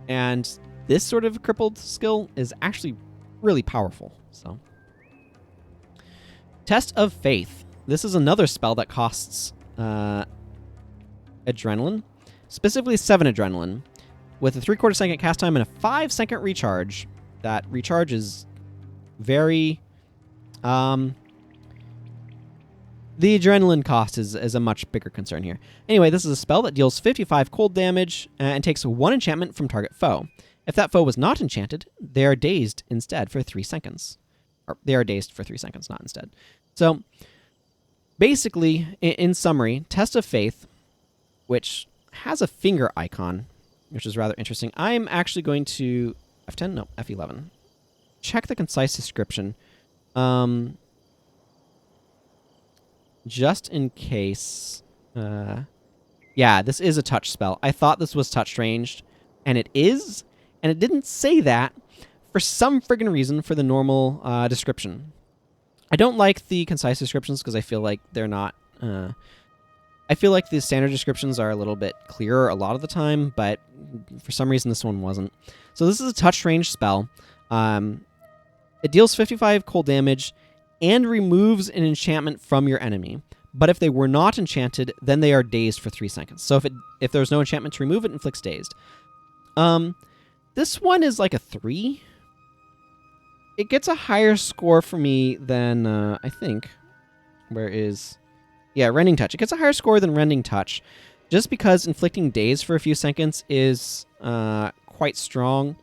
and this sort of crippled skill is actually really powerful. So, Test of Faith. This is another spell that costs adrenaline, specifically 7 adrenaline, with a 3/4 second cast time and a 5-second recharge. That recharge is very... the adrenaline cost is a much bigger concern here. Anyway, this is a spell that deals 55 cold damage and takes 1 enchantment from target foe. If that foe was not enchanted, they are dazed instead for 3 seconds. Or they are dazed for 3 seconds, not instead. So, basically, in summary, Test of Faith, which has a finger icon, which is rather interesting. I'm actually going to... F10? No, F11. Check the concise description. Just in case... yeah, this is a touch spell. I thought this was touch ranged, and it is, and it didn't say that for some friggin' reason for the normal description. I don't like the concise descriptions because I feel like they're not... I feel like the standard descriptions are a little bit clearer a lot of the time, but for some reason this one wasn't. So this is a touch range spell. It deals 55 cold damage and removes an enchantment from your enemy. But if they were not enchanted, then they are dazed for 3 seconds. So if there's no enchantment to remove it, inflicts dazed. This one is like a 3. It gets a higher score for me than, I think, where is... Yeah, Rending Touch. It gets a higher score than Rending Touch, just because inflicting daze for a few seconds is quite strong.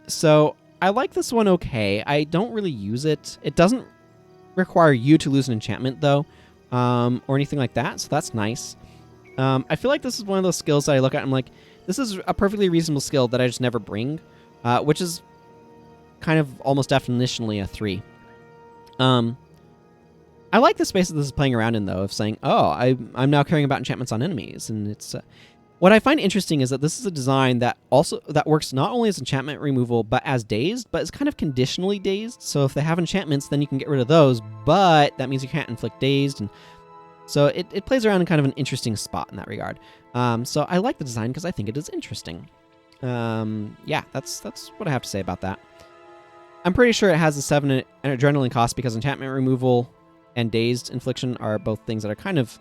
So I like this one okay. I don't really use it. It doesn't require you to lose an enchantment, though, or anything like that, so that's nice. I feel like this is one of those skills that I look at and I'm like, this is a perfectly reasonable skill that I just never bring, which is kind of almost definitionally a 3. I like the space that this is playing around in, though, of saying, oh, I'm now caring about enchantments on enemies. And it's what I find interesting is that this is a design that works not only as enchantment removal, but as dazed, but it's kind of conditionally dazed. So if they have enchantments, then you can get rid of those, but that means you can't inflict dazed. And so it plays around in kind of an interesting spot in that regard. So I like the design because I think it is interesting. Yeah, that's what I have to say about that. I'm pretty sure it has a 7 adrenaline cost because enchantment removal and dazed infliction are both things that are kind of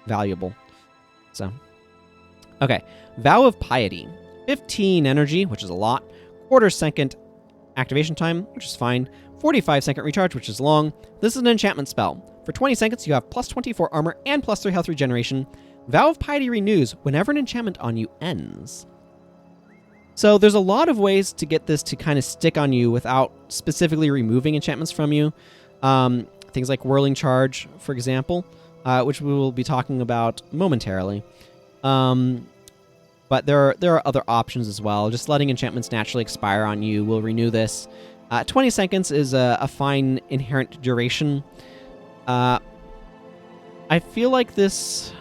valuable. So, okay. Vow of Piety. 15 energy, which is a lot. 1/4 second activation time, which is fine. 45-second recharge, which is long. This is an enchantment spell. For 20 seconds, you have plus 24 armor and plus 3 health regeneration. Vow of Piety renews whenever an enchantment on you ends. So there's a lot of ways to get this to kind of stick on you without specifically removing enchantments from you. Things like Whirling Charge, for example, which we will be talking about momentarily. But there are other options as well. Just letting enchantments naturally expire on you will renew this. 20 seconds is a fine inherent duration. I feel like this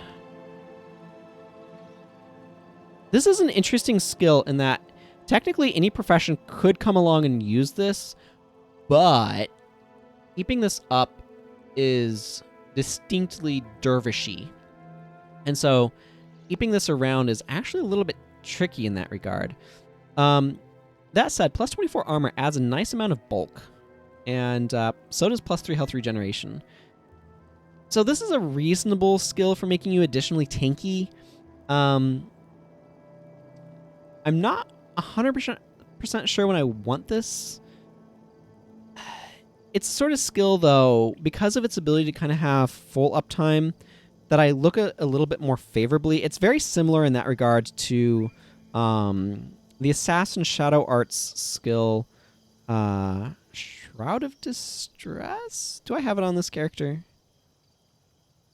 is an interesting skill in that technically any profession could come along and use this, but keeping this up is distinctly dervishy. And so keeping this around is actually a little bit tricky in that regard. That said, plus 24 armor adds a nice amount of bulk, and so does plus 3 health regeneration. So this is a reasonable skill for making you additionally tanky. I'm not 100% sure when I want this. It's sort of skill, though, because of its ability to kind of have full uptime, that I look at a little bit more favorably. It's very similar in that regard to The Assassin Shadow Arts skill, Shroud of Distress? Do I have it on this character?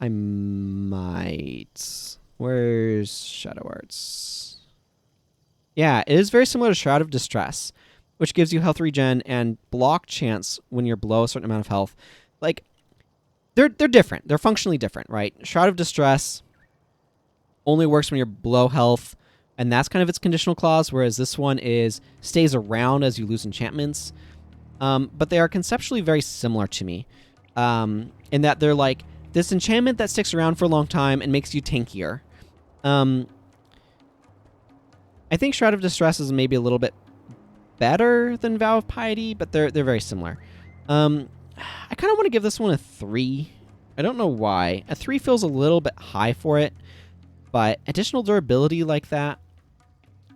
I might. Where's Shadow Arts? Yeah, it is very similar to Shroud of Distress, which gives you health regen and block chance when you're below a certain amount of health. Like, they're different. They're functionally different, right? Shroud of Distress only works when you're below health, and that's kind of its conditional clause, whereas this one stays around as you lose enchantments. But they are conceptually very similar to me, in that they're like this enchantment that sticks around for a long time and makes you tankier. I think Shroud of Distress is maybe a little bit better than Vow of Piety, but they're very similar. I kind of want to give this one a 3. I don't know why. A 3 feels a little bit high for it, but additional durability like that,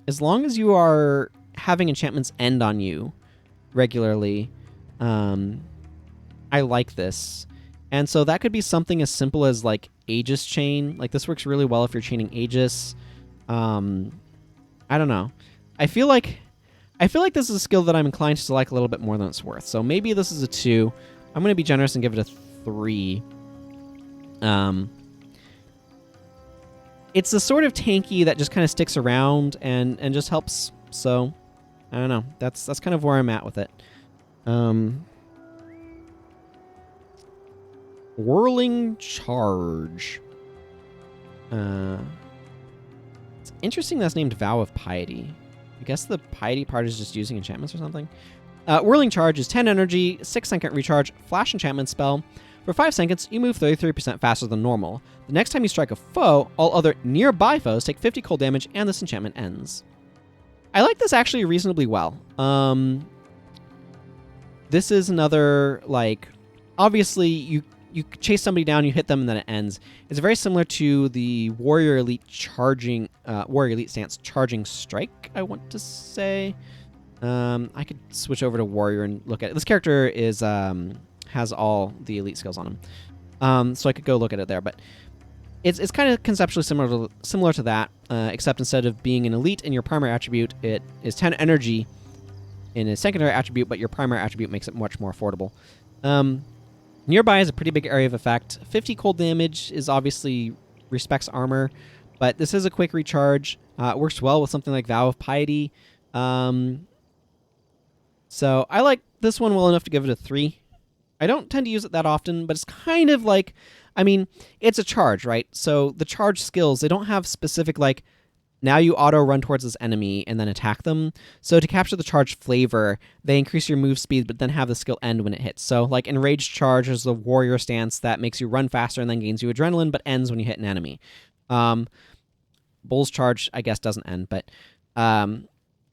as long as you are having enchantments end on you regularly, I like this. And so that could be something as simple as like Aegis chain. Like this works really well if you're chaining Aegis. I don't know. I feel like this is a skill that I'm inclined to like a little bit more than it's worth. So maybe this is a 2. I'm going to be generous and give it a 3. It's the sort of tanky that just kind of sticks around and just helps. So I don't know. That's kind of where I'm at with it. Whirling Charge. It's interesting that's named Vow of Piety. I guess the Piety part is just using enchantments or something. Whirling Charge is 10 energy, 6-second recharge, flash enchantment spell. For 5 seconds, you move 33% faster than normal. The next time you strike a foe, all other nearby foes take 50 cold damage, and this enchantment ends. I like this actually reasonably well. This is another, like, obviously you chase somebody down, you hit them, and then it ends. It's very similar to the Warrior Elite stance charging strike, I want to say. I could switch over to Warrior and look at it. This character is has all the elite skills on him, so I could go look at it there. But it's kind of conceptually similar to that, except instead of being an elite in your primary attribute, it is 10 energy in a secondary attribute, but your primary attribute makes it much more affordable. Nearby is a pretty big area of effect. 50 cold damage is obviously respects armor, but this is a quick recharge. It works well with something like Vow of Piety. So I like this one well enough to give it a 3. I don't tend to use it that often, but it's kind of like, I mean, it's a charge, right? So the charge skills, they don't have specific, like, now you auto run towards this enemy and then attack them. So to capture the charge flavor, they increase your move speed, but then have the skill end when it hits. So like Enraged Charge is the warrior stance that makes you run faster and then gains you adrenaline, but ends when you hit an enemy. Bull's Charge, I guess, doesn't end, but I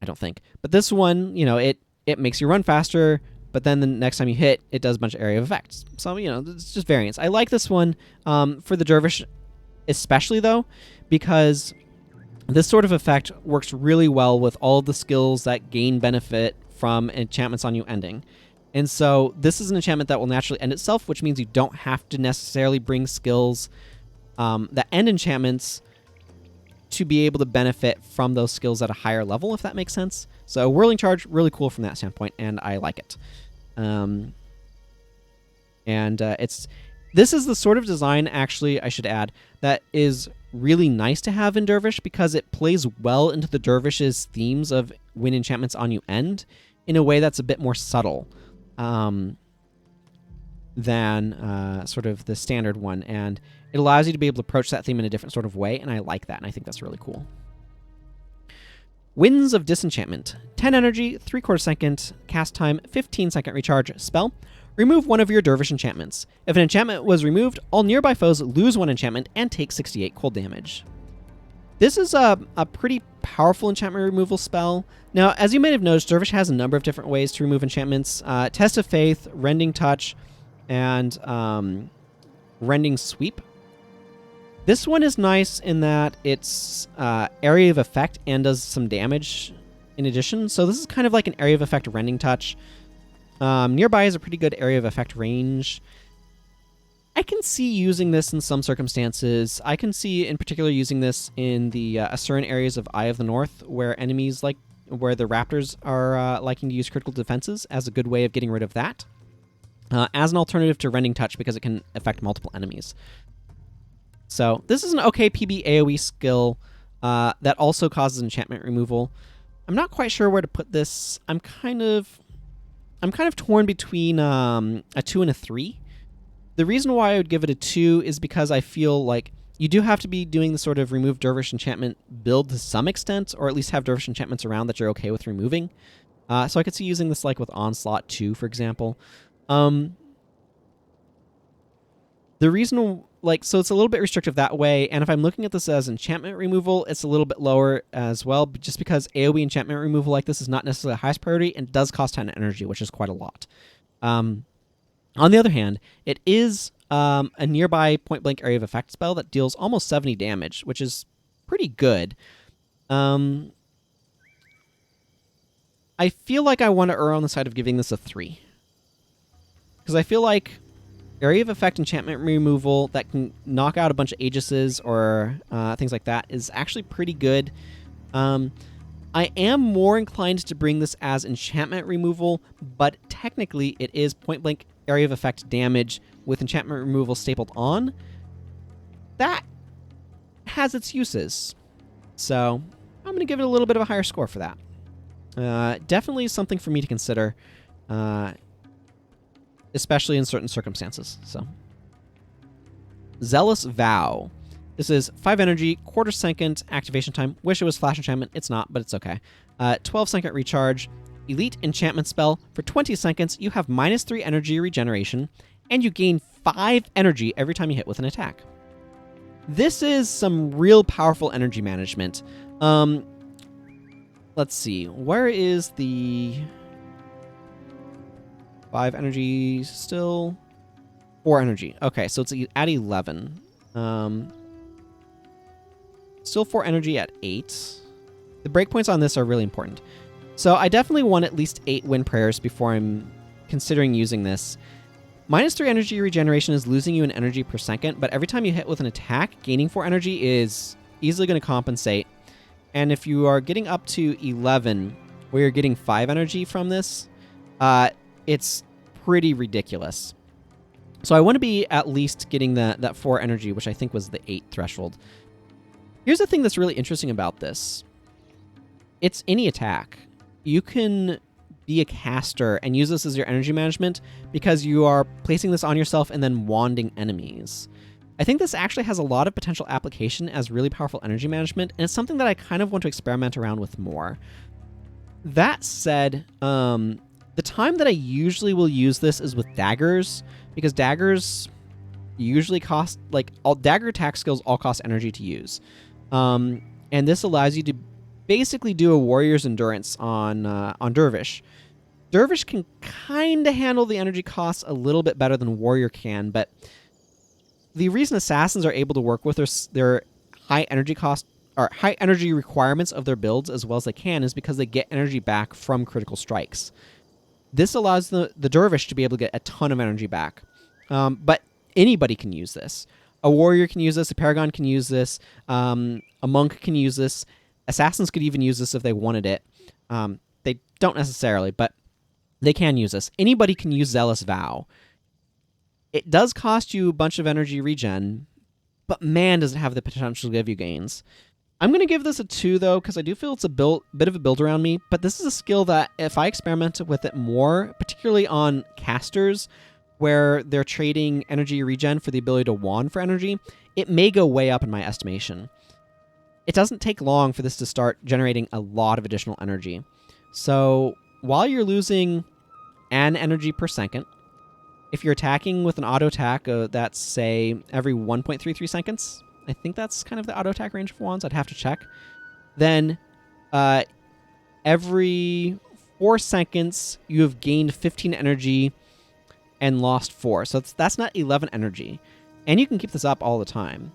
don't think. But this one, you know, it makes you run faster, but then the next time you hit, it does a bunch of area of effects. So, you know, it's just variance. I like this one for the Dervish especially, though, because this sort of effect works really well with all of the skills that gain benefit from enchantments on you ending. And so this is an enchantment that will naturally end itself, which means you don't have to necessarily bring skills that end enchantments to be able to benefit from those skills at a higher level, if that makes sense. So Whirling Charge, really cool from that standpoint, and I like it. This is the sort of design, actually, I should add, that is really nice to have in Dervish because it plays well into the Dervish's themes of when enchantments on you end in a way that's a bit more subtle than sort of the standard one. And it allows you to be able to approach that theme in a different sort of way, and I like that, and I think that's really cool. Winds of Disenchantment. 10 energy, 3/4 second, cast time, 15-second recharge, spell. Remove one of your Dervish enchantments. If an enchantment was removed, all nearby foes lose one enchantment and take 68 cold damage. This is a pretty powerful enchantment removal spell. Now, as you may have noticed, Dervish has a number of different ways to remove enchantments. Test of Faith, Rending Touch, and Rending Sweep. This one is nice in that it's area of effect and does some damage in addition. So this is kind of like an area of effect Rending Touch. Nearby is a pretty good area of effect range. I can see using this in some circumstances. I can see in particular using this in the Asuran areas of Eye of the North, where enemies like where the raptors are liking to use critical defenses as a good way of getting rid of that. As an alternative to Rending Touch because it can affect multiple enemies. So this is an okay PB AoE skill that also causes enchantment removal. I'm not quite sure where to put this. I'm kind of torn between a 2 and a 3. The reason why I would give it a 2 is because I feel like you do have to be doing the sort of remove Dervish enchantment build to some extent, or at least have Dervish enchantments around that you're okay with removing. So I could see using this like with Onslaught 2, for example. The reason, so it's a little bit restrictive that way, and if I'm looking at this as enchantment removal, it's a little bit lower as well, just because AoE enchantment removal like this is not necessarily the highest priority, and does cost 10 energy, which is quite a lot. On the other hand, it is a nearby point-blank area of effect spell that deals almost 70 damage, which is pretty good. I feel like I want to err on the side of giving this a 3. Because I feel like area of effect enchantment removal that can knock out a bunch of Aegises or things like that is actually pretty good. I am more inclined to bring this as enchantment removal, but technically it is point-blank area of effect damage with enchantment removal stapled on. That has its uses. So I'm going to give it a little bit of a higher score for that. Definitely something for me to consider, especially in certain circumstances. So, Zealous Vow. This is 5 energy, quarter second activation time. Wish it was flash enchantment. It's not, but it's okay. 12-second recharge. Elite enchantment spell. For 20 seconds, you have -3 energy regeneration, and you gain 5 energy every time you hit with an attack. This is some real powerful energy management. Let's see. Where is the 5 energy still? 4 energy. Okay, so it's at 11. Still 4 energy at 8. The breakpoints on this are really important. So I definitely want at least 8 Wind Prayers before I'm considering using this. -3 energy regeneration is losing you an energy per second, but every time you hit with an attack, gaining 4 energy is easily going to compensate. And if you are getting up to 11, where you're getting 5 energy from this, it's pretty ridiculous. So I want to be at least getting that 4 energy, which I think was the 8 threshold. Here's the thing that's really interesting about this. It's any attack. You can be a caster and use this as your energy management because you are placing this on yourself and then wanding enemies. I think this actually has a lot of potential application as really powerful energy management, and it's something that I kind of want to experiment around with more. That said, the time that I usually will use this is with daggers, because daggers usually cost, all dagger attack skills all cost energy to use. And this allows you to basically do a warrior's endurance on Dervish. Dervish can kind of handle the energy costs a little bit better than warrior can, but the reason assassins are able to work with their high energy cost or high energy requirements of their builds as well as they can is because they get energy back from critical strikes. This allows the Dervish to be able to get a ton of energy back. But anybody can use this. A warrior can use this, a paragon can use this, a monk can use this, assassins could even use this if they wanted it. They don't necessarily, but they can use this. Anybody can use Zealous Vow. It does cost you a bunch of energy regen, but man, does it have the potential to give you gains. I'm going to give this a 2, though, because I do feel it's a bit of a build around me, but this is a skill that if I experiment with it more, particularly on casters, where they're trading energy regen for the ability to wand for energy, it may go way up in my estimation. It doesn't take long for this to start generating a lot of additional energy. So while you're losing an energy per second, if you're attacking with an auto attack that's, say, every 1.33 seconds, I think that's kind of the auto attack range of wands, I'd have to check, then every 4 seconds you have gained 15 energy and lost 4. So that's not 11 energy. And you can keep this up all the time.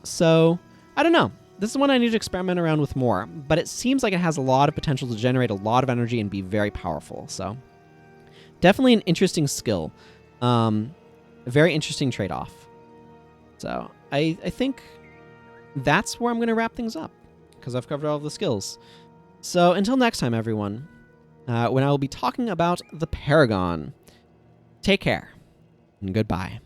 So, I don't know. This is one I need to experiment around with more, but it seems like it has a lot of potential to generate a lot of energy and be very powerful. So, definitely an interesting skill. A very interesting trade-off. So, I think that's where I'm going to wrap things up, because I've covered all of the skills. So until next time, everyone, when I will be talking about the Paragon, take care and goodbye.